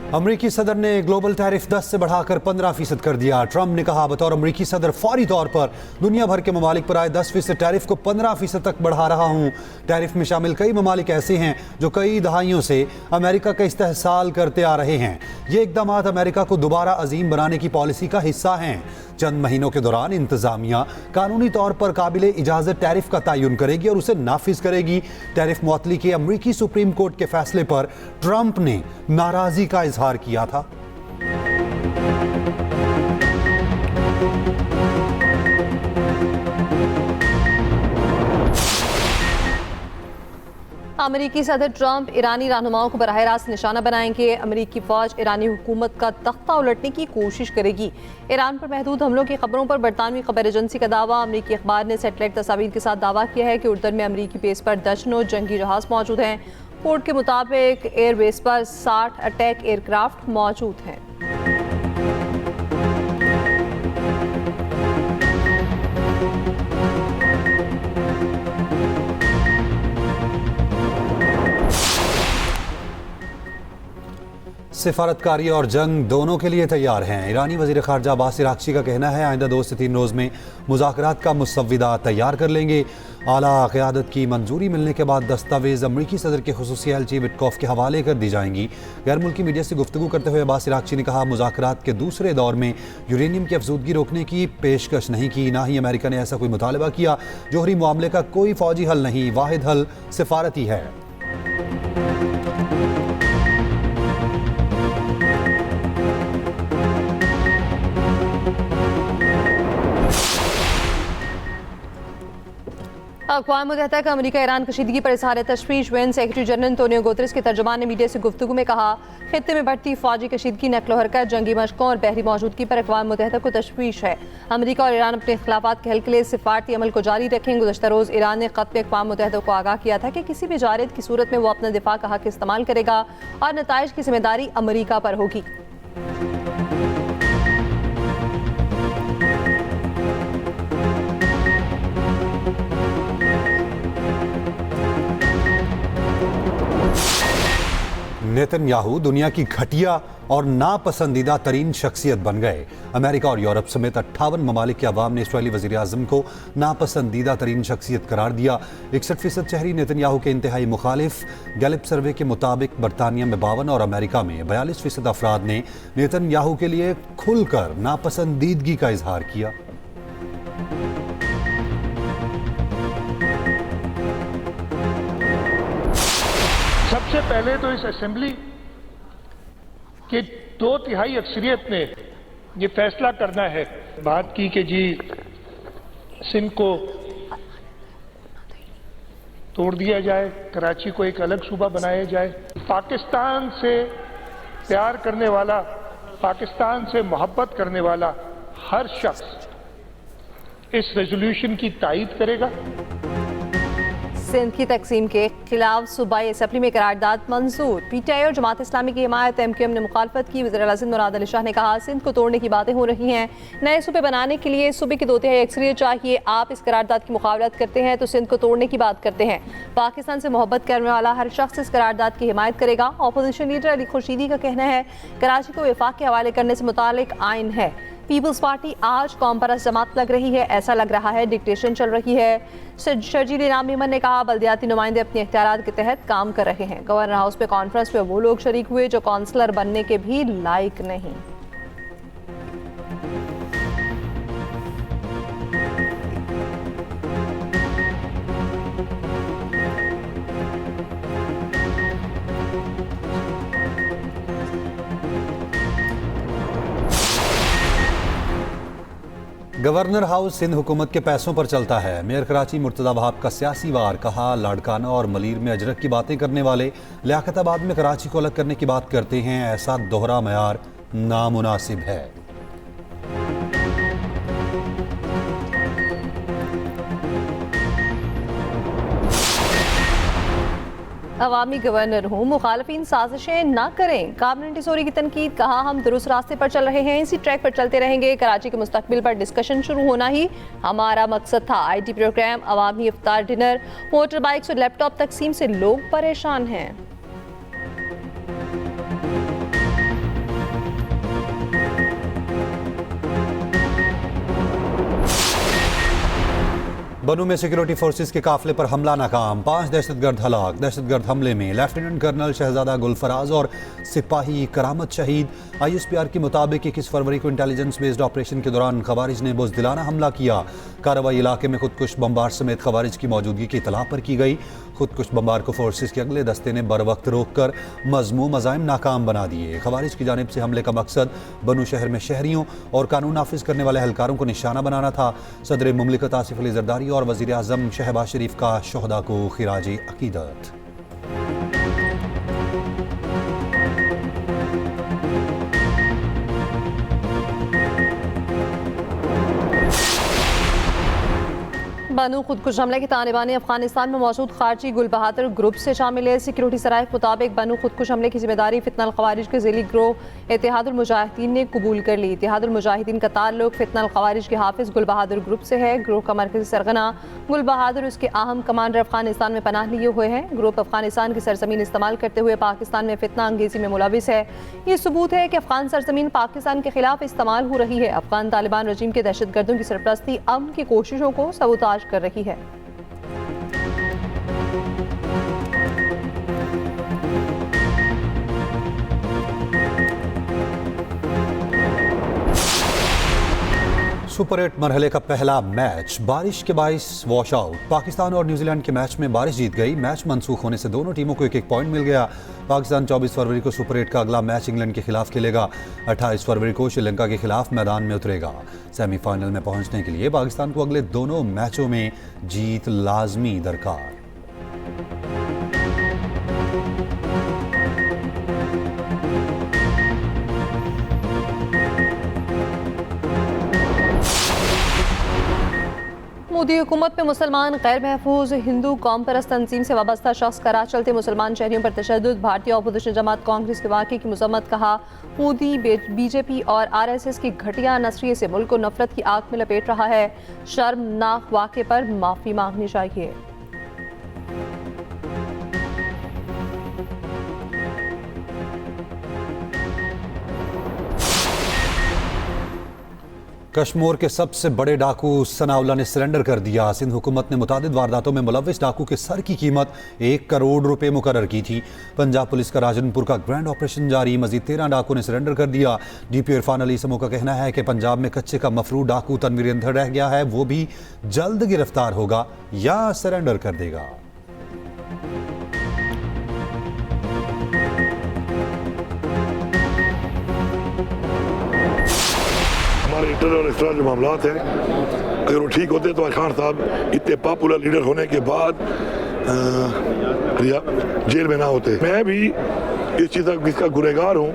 अमरीकी सदर ने ग्लोबल टैरिफ 10 से बढ़ाकर 15% कर दिया। ट्रंप ने कहा, बतौर अमरीकी सदर फौरी तौर पर दुनिया भर के ममालिक पर आए 10% टैरिफ को 15% तक बढ़ा रहा हूं। टैरिफ में शामिल कई ममालिक ऐसे हैं जो कई दहाइयों से अमेरिका का इस्तेहसाल करते आ रहे हैं। ये इकदाम अमेरिका को दोबारा अजीम बनाने की पॉलिसी का हिस्सा हैं। चंद महीनों के दौरान इंतजामिया कानूनी तौर पर काबिले इजाजत टैरिफ का तयन करेगी और उसे नाफिज करेगी। टैरिफ मुअत्तली के अमरीकी सुप्रीम कोर्ट के फैसले पर ट्रंप ने नाराजगी का इजहार किया था। अमेरिकी सदर ट्रंप ईरानी रहनुमाओं को बराह रास्त निशाना बनाएंगे। अमेरिकी फौज ईरानी हुकूमत का तख्ता उलटने की कोशिश करेगी। ईरान पर महदूद हमलों की खबरों पर बरतानवी खबर एजेंसी का दावा। अमेरिकी अखबार ने सैटेलाइट तस्वीर के साथ दावा किया है कि उर्दन में अमेरिकी बेस पर दर्जनों जंगी जहाज मौजूद हैं। पोर्ट के मुताबिक एयरबेस पर 60 अटैक एयरक्राफ्ट मौजूद हैं। सिफारतकारी और जंग दोनों के लिए तैयार हैं। ईरानी वज़ीर ख़ारजा अब्बास इराक़ची का कहना है, आइंदा 2 से 3 रोज़ में मुज़ाकरात का मुसव्विदा तैयार कर लेंगे। आला क़यादत की मंजूरी मिलने के बाद दस्तावेज़ अमरीकी सदर के खुसूसी एलची विटकॉफ के हवाले कर दी जाएंगी। गैर मुल्की मीडिया से गुफ्तगू करते हुए अब्बास इराक़ची ने कहा, मुज़ाकरात के दूसरे दौर में यूरेनियम की अफजूदगी रोकने की पेशकश नहीं की, ना ही अमेरिका ने ऐसा कोई मुतालबा किया। जोहरी मामले का कोई फ़ौजी हल नहीं, वाहिद हल सिफारती है। अक़वाम मुत्तहिदा का अमरीका ईरान कशीदगी पर इज़हार तशवीश। UN secretary general Antonio Guterres के तर्जुमान ने मीडिया से गुफ्तगू में कहा, खित्ते में बढ़ती फौजी कशीदगी, नक्लो हरकत, जंगी मशकों और बहरी मौजूदगी पर अक़वाम मुत्तहिदा को तशवीश है। अमरीका और ईरान अपने इख्तिलाफ़ात के हल के लिए सिफारती अमल को जारी रखें। गुज़श्ता रोज़ ईरान ने ख़त में अक़वाम मुत्तहिदा को आगाह किया था कि किसी भी जारिद की सूरत में वो अपना दिफा का हक इस्तेमाल करेगा और नताइज की जिम्मेदारी अमरीका पर होगी। नेतन्याहू दुनिया की घटिया और नापसंदीदा तरीन शख्सियत बन गए। अमेरिका और यूरोप समेत 58 ममालिक के अवाम ने इसराइली वज़ीर आज़म को नापसंदीदा तरीन शख्सियत करार दिया। 61% शहरी नेतन्याहू के इंतहाई मुखालिफ। गैलिप सर्वे के मुताबिक बरतानिया में 52 और अमेरिका में 42% अफराद ने नेतन्याहू के लिए खुलकर नापसंदीदगी का इजहार किया। सबसे पहले तो इस असेंबली के 2/3 अक्सरियत ने ये फैसला करना है, बात की कि जी सिंध को तोड़ दिया जाए, कराची को एक अलग सूबा बनाया जाए। पाकिस्तान से प्यार करने वाला, पाकिस्तान से मोहब्बत करने वाला हर शख्स इस रेजोल्यूशन की तायीद करेगा। सिंध की तकसीम के खिलाफ सूबाई असम्बली में करारदाद मंजूर। पीटीआई और जमात इस्लामी की हिमायत। एमक्यूएम ने मुखालफत की। वज़ीर-ए-आज़म मुराद अली शाह ने कहा, सिंध को तोड़ने की बातें हो रही हैं। नए सूबे बनाने के लिए सूबे की 2/3 अक्सरियत चाहिए। आप इस करारदाद की मुखावलत करते हैं तो सिंध को तोड़ने की बात करते हैं। पाकिस्तान से मोहब्बत करने वाला हर शख्स इस करारदाद की हिमायत करेगा। अपोजिशन लीडर अली खुर्शीदी का कहना है, कराची को वफाक के हवाले करने से मुतालिक आइन है। पीपल्स पार्टी आज कौम परस्त जमात लग रही है, ऐसा लग रहा है डिक्टेशन चल रही है। शर्जील इनाम मेमन ने कहा, बल्दियाती नुमाइंदे अपने इख्तियारात के तहत काम कर रहे हैं। गवर्नर हाउस में कॉन्फ्रेंस में वो लोग शरीक हुए जो काउंसलर बनने के भी लायक नहीं। गवर्नर हाउस सिंध हुकूमत के पैसों पर चलता है। मेयर कराची मुर्तज़ा वहाब का सियासी वार। कहा, लाड़काना और मलीर में अजरक की बातें करने वाले लियाकताबाद में कराची को अलग करने की बात करते हैं। ऐसा दोहरा मयार नामुनासिब है। अवामी गवर्नर हूँ, मुखालफिन साजिशें ना करें। काबिनेट डिसोरी की तनकीद। कहा, हम दुरुस्त रास्ते पर चल रहे हैं, इसी ट्रैक पर चलते रहेंगे। कराची के मुस्तकबिल पर डिस्कशन शुरू होना ही हमारा मकसद था। IT प्रोग्राम, अवामी इफ्तार डिनर, मोटर बाइक्स और लैपटॉप तकसीम से लोग परेशान हैं। बनू में सिक्योरिटी फोर्सेस के काफिले पर हमला नाकाम, 5 दहशतगर्द हलाक। दहशतगर्द हमले में लेफ्टिनेंट कर्नल शहजादा गुलफराज और सिपाही करामत शहीद। ISPR के मुताबिक 21 फरवरी को इंटेलिजेंस बेस्ड ऑपरेशन के दौरान खवारिज ने बुज़दिलाना हमला किया। कार्रवाई इलाके में खुदकुश बम्बार समेत खवारिज की मौजूदगी की इतला पर की गई। खुदकुश बम्बार को फोर्सेस के अगले दस्ते ने बर वक्त रोककर मज़मूम अज़ाइम नाकाम बना दिए। खवारिज की जानिब से हमले का मकसद बनू शहर में शहरियों और कानून नाफिज करने वाले एहलकारों को निशाना बनाना था। सदर मुमलिकत आसिफ अली जरदारी और वज़ीर आज़म शहबाज शरीफ का शोहदा को खिराज अकीदत। बनू खुदकुश हमले के तालिबानी अफगानिस्तान में मौजूद खारजी गुल बहादुर ग्रुप से शामिल है। सिक्योरिटी सराय के मुताबिक बनू खुदकुश हमले की जिम्मेदारी फितनल खवारिज के ज़िली ग्रोह इत्तेहादुल मुजाहिदीन ने कबूल कर ली। इत्तेहादुल मुजाहिदीन का ताल्लुक फितनल खवारिज के हाफिज गुल बहादुर ग्रुप से है। ग्रोह का मरकजी सरगना गुल बहादुर उसके अहम कमांडर अफगानिस्तान में पनाह लिए हुए हैं। ग्रुप अफगानिस्तान की सरजमीन इस्तेमाल करते हुए पाकिस्तान में फितना अंगेजी में मुलविस है। ये सबूत है कि अफगान सरजमीन पाकिस्तान के खिलाफ इस्तेमाल हो रही है। अफगान तालिबान रजीम के दहशतगर्दों की सरपरस्ती अमन की कोशिशों को सबूताज कर रही है। सुपर 8 मरहले का पहला मैच बारिश के बाइस वॉश आउट। पाकिस्तान और न्यूजीलैंड के मैच में बारिश जीत गई। मैच मनसूख होने से दोनों टीमों को एक पॉइंट मिल गया। पाकिस्तान 24 फरवरी को सुपर 8 का अगला मैच इंग्लैंड के खिलाफ खेलेगा। 28 फरवरी को श्रीलंका के खिलाफ मैदान में उतरेगा। सेमीफाइनल में पहुंचने के लिए पाकिस्तान को अगले दोनों मैचों में जीत लाजमी दरकार। मोदी हुकूमत में मुसलमान गैर महफूज हिंदू कौम परस्त तंजीम से वाबस्ता शख्स का राह चलते मुसलमान शहरियों पर तशद्दुद। भारतीय अपोजिशन जमात कांग्रेस के वाक़े की मजम्मत। कहा, मोदी BJP और RSS की घटिया नस्रिये से मुल्क को नफरत की आग में लपेट रहा है। शर्मनाक वाक़े पर माफ़ी मांगनी चाहिए। कश्मीर के सबसे बड़े डाकू सनाउल्लाह ने सरेंडर कर दिया। सिंध हुकूमत ने मुतादिद वारदातों में मुलविस डाकू के सर की कीमत 1 करोड़ रुपए मुकर्रर की थी। पंजाब पुलिस का राजनपुर का ग्रैंड ऑपरेशन जारी। मजीद 13 डाकू ने सरेंडर कर दिया। DPO इरफान अली समो का कहना है कि पंजाब में कच्चे का मफरू डाकू तनवीर अंधर रह गया है। वो भी जल्द गिरफ्तार होगा या सरेंडर कर देगा। हमारे इंटरनल और एक्सटर्नल जो मामलात हैं, अगर वो ठीक होते तो खान साहब इतने पॉपुलर लीडर होने के बाद जेल में ना होते। मैं भी इस चीज़ का इसका गुनहगार हूँ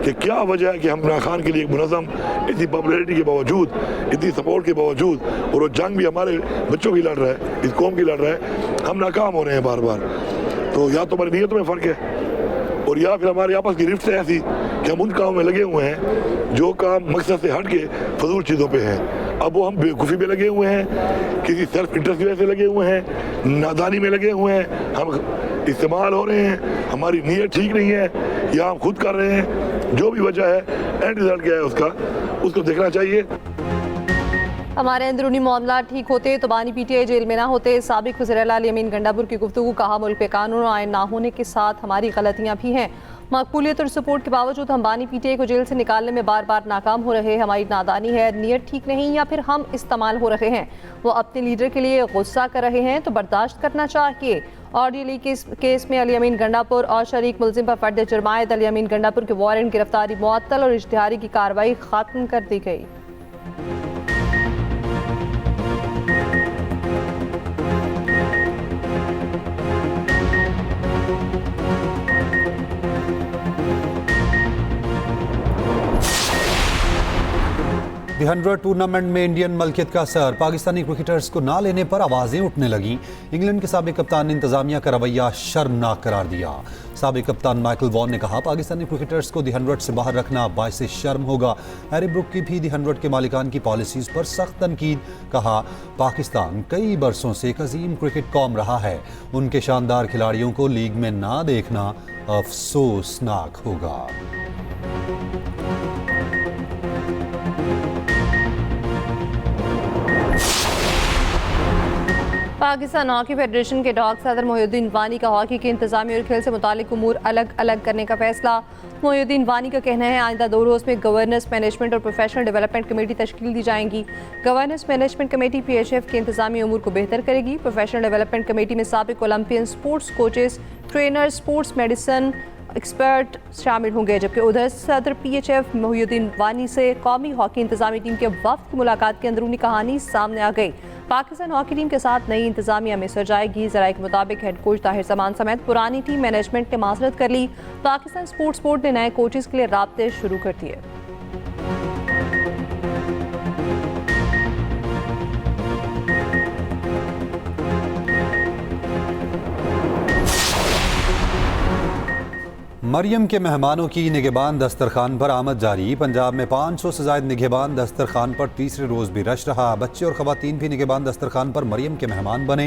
कि क्या वजह है कि हम इमरान खान के लिए मुनज़्ज़म इतनी पॉपुलैरिटी के बावजूद, इतनी सपोर्ट के बावजूद, और वो जंग भी हमारे बच्चों की लड़ रहा है, इस कौम की लड़ रहा है, हम नाकाम हो रहे हैं बार बार। तो या तो हमारी नीयतों में फ़र्क है और या फिर हमारे आपस की रिफ्ट है ऐसी कि हम उन कामों में लगे हुए हैं जो काम मकसद से हट के फजूल चीज़ों पे हैं। अब वो हम बेवकूफ़ी में लगे हुए हैं, किसी सेल्फ इंटरेस्ट की वजह से लगे हुए हैं, नादानी में लगे हुए हैं, हम इस्तेमाल हो रहे हैं, हमारी नीयत ठीक नहीं है या हम खुद कर रहे हैं। जो भी वजह है, एंड रिजल्ट क्या है उसको देखना चाहिए। हमारे अंदरूनी मामला ठीक होते तो बानी PTI जेल में ना होते। साबिक वज़ीर आला अली अमीन गंडापुर की गुफ्तगू। कहा, मुल्क पे कानून आयन ना होने के साथ हमारी गलतियां भी हैं। मकबूलियत और सपोर्ट के बावजूद हम बानी PTI को जेल से निकालने में बार बार नाकाम हो रहे हैं। हमारी नादानी है, नीयत ठीक नहीं, या फिर हम इस्तेमाल हो रहे हैं। वो अपने लीडर के लिए गुस्सा कर रहे हैं तो बर्दाश्त करना चाहिए। ऑडियो लीक केस में अली अमीन गंडापुर और शरीक मुलजिम पर फर्द जुर्मायत अली अमीन गंडापुर के वारंट गिरफ्तारी मुअत्तल और इश्तिहारी की कार्रवाई खत्म कर दी गई। दी 100 टूर्नामेंट में इंडियन मलकियत का असर। पाकिस्तानी क्रिकेटर्स को ना लेने पर आवाजें उठने लगी। इंग्लैंड के साबिक कप्तान ने इंतजामिया का रवैया शर्मनाक करार दिया। साबिक कप्तान माइकल वॉन ने कहा, पाकिस्तानी क्रिकेटर्स को दी 100 से बाहर रखना बाइसे शर्म होगा। हैरी ब्रुक की भी दी 100 के मालिकान की पॉलिसीज पर सख्त तनकीद। कहा, पाकिस्तान कई बरसों से एक अजीम क्रिकेट कौम रहा है। उनके शानदार खिलाड़ियों को लीग में ना देखना अफसोसनाक होगा। पाकिस्तान हॉकी फेडरेशन के डॉग सदर मोहिउद्दीन वानी का हॉकी के इंतजामी और खेल से मुतालिक उमूर अलग अलग करने का फैसला। मोहिउद्दीन वानी का कहना है आइंदा 2 रोज़ में गवर्नेंस, मैनेजमेंट और प्रोफेशनल डेवलपमेंट कमेटी तश्कील दी जाएंगी। गवर्नेंस मैनेजमेंट कमेटी PHF के इंतजामी उमूर को बेहतर करेगी। प्रोफेशनल डेवलपमेंट कमेटी में साबिक Olympian, sports coaches, trainer, sports medicine expert शामिल होंगे। जबकि उधर सदर PHF मोहिउद्दीन वानी से कौमी हॉकी इंतजामी टीम के वफ्द की मुलाकात की अंदरूनी कहानी सामने आ गई। पाकिस्तान हॉकी टीम के साथ नई इंतजामिया मिस्र जाएगी। ज़राए के मुताबिक हेड कोच ताहिर समान समेत पुरानी टीम मैनेजमेंट ने माजरत कर ली। पाकिस्तान स्पोर्ट्स बोर्ड ने नए कोचेस के लिए राब्ते शुरू कर दिए। मरियम के मेहमानों की निगहबान दस्तरखान पर आमद जारी। पंजाब में 500 से ज़ायद निगहबान दस्तरखान पर तीसरे रोज़ भी रश रहा। बच्चे और ख़वातीन भी निगहबान दस्तरखान पर मरियम के मेहमान बने।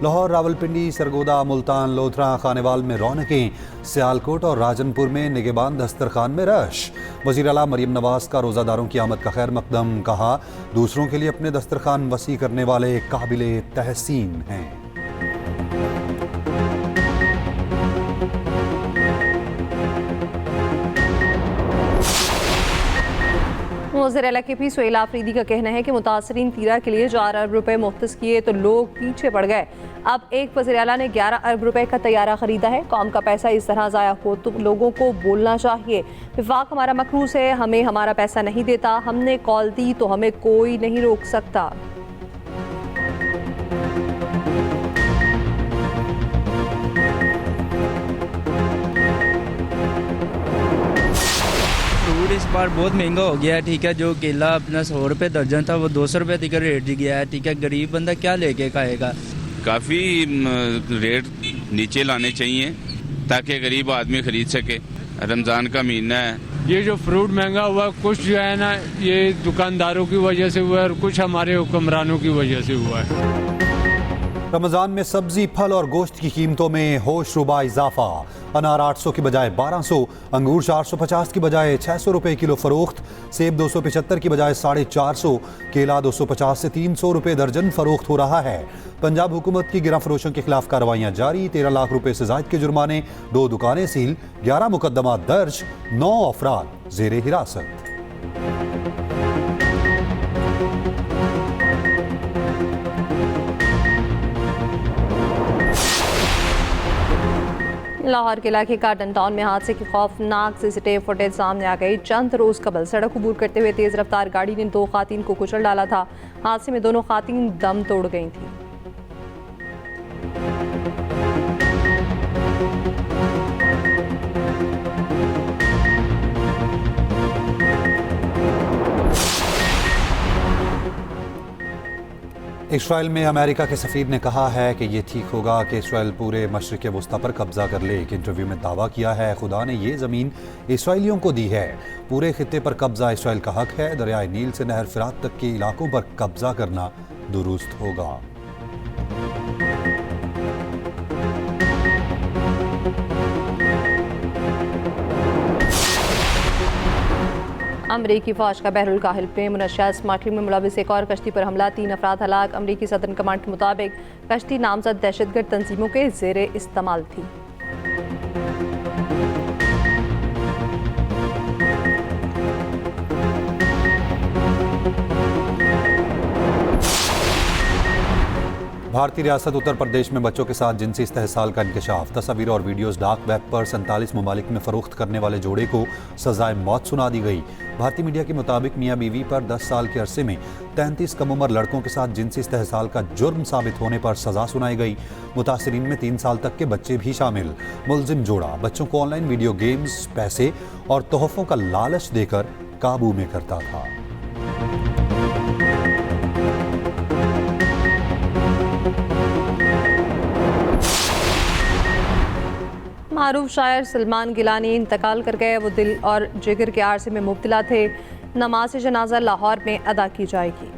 लाहौर, रावलपिंडी, सरगोदा, मुल्तान, लोथरा, खानेवाल में रौनकें। सियालकोट और राजनपुर में निगहबान दस्तरखान में रश। वज़ीर आला मरियम नवाज का रोज़ादारों की आमद का खैर मकदम। कहा, दूसरों के लिए अपने दस्तरखान वसी करने वाले काबिले तहसीन हैं। वज़ीर आला KP सुहेल आफरीदी का कहना है कि मुतासरीन तीरा के लिए 4 अरब रुपए मुख्तस किए तो लोग पीछे पड़ गए। अब एक वज़ीर आला ने 11 अरब रुपए का तैयारा खरीदा है। कौम का पैसा इस तरह ज़ाया हो तो लोगों को बोलना चाहिए। विफाक हमारा मकरूज है, हमें हमारा पैसा नहीं देता। हमने कॉल दी तो हमें कोई नहीं रोक सकता। इस बार बहुत महंगा हो गया है। ठीक है, जो केला अपना 100 रुपये दर्जन था वो 200 रुपये तक रेट गया है। ठीक है, गरीब बंदा क्या लेके खाएगा। काफ़ी रेट नीचे लाने चाहिए ताकि गरीब आदमी खरीद सके। रमज़ान का महीना है। ये जो फ्रूट महंगा हुआ कुछ जो है ना ये दुकानदारों की वजह से हुआ है और कुछ हमारे हुक्मरानों की वजह से हुआ है। रमज़ान में सब्जी, फल और गोश्त की कीमतों में होशरुबा इजाफा। अनार 800 की बजाय 1200, अंगूर 450 की बजाय 600 रुपए किलो फरोख्त, सेब 275 की बजाय 450, केला 250 से 300 रुपए दर्जन फरोख्त हो रहा है। पंजाब हुकूमत की गिरफ्त फरोशों के खिलाफ कार्रवाइयां जारी। 13 लाख रुपए से जायद के जुर्माने, 2 दुकानें सील, 11 मुकदमा दर्ज, 9 अफराद जेरे हिरासत। लाहौर के इलाके गार्डन टाउन में हादसे की खौफनाक CCTV फुटेज सामने आ गई। चंद रोज कबल सड़क अबूर करते हुए तेज रफ्तार गाड़ी ने 2 खातीन को कुचल डाला था। हादसे में दोनों खातीन दम तोड़ गई थी। इसराइल में अमेरिका के सफ़ीर ने कहा है कि ये ठीक होगा कि इसराइल पूरे मशरिक़ वस्ता पर कब्जा कर ले। एक इंटरव्यू में दावा किया है खुदा ने ये ज़मीन इसराइलियों को दी है। पूरे खित्ते पर कब्जा इसराइल का हक है। दरियाए नील से नहर फ़िरात तक के इलाकों पर कब्जा करना दुरुस्त होगा। अमरीकी फौज का बहरुल काहिल में मुनश्शा स्मगलिंग में मुलविस एक और कश्ती पर हमला, 3 अफराद हलाक। अमरीकी सदर्न कमांड के मुताबिक कश्ती नामजद दहशतगर्द तंजीमों के ज़ेरे इस्तेमाल थी। भारतीय रियासत उत्तर प्रदेश में बच्चों के साथ जिनसी इस्तेहसाल का इंकशाफ। तस्वीर और वीडियोस डार्क वेब पर 47 ममालिक में फरोख्त करने वाले जोड़े को सजाए मौत सुना दी गई। भारतीय मीडिया के मुताबिक मियाँ बीवी पर 10 साल के अरसे में 33 कम उम्र लड़कों के साथ जिनसी इस्तेहसाल का जुर्म साबित होने पर सजा सुनाई गई। मुतासरीन में 3 साल तक के बच्चे भी शामिल। मुलजिम जोड़ा बच्चों को ऑनलाइन वीडियो गेम्स, पैसे और तोहफों का लालच देकर काबू में करता था। मारूफ शायर सलमान गिलानी इंतकाल कर गए। वो दिल और जिगर के आरसे में मुब्तला थे। नमाज जनाजा लाहौर में अदा की जाएगी।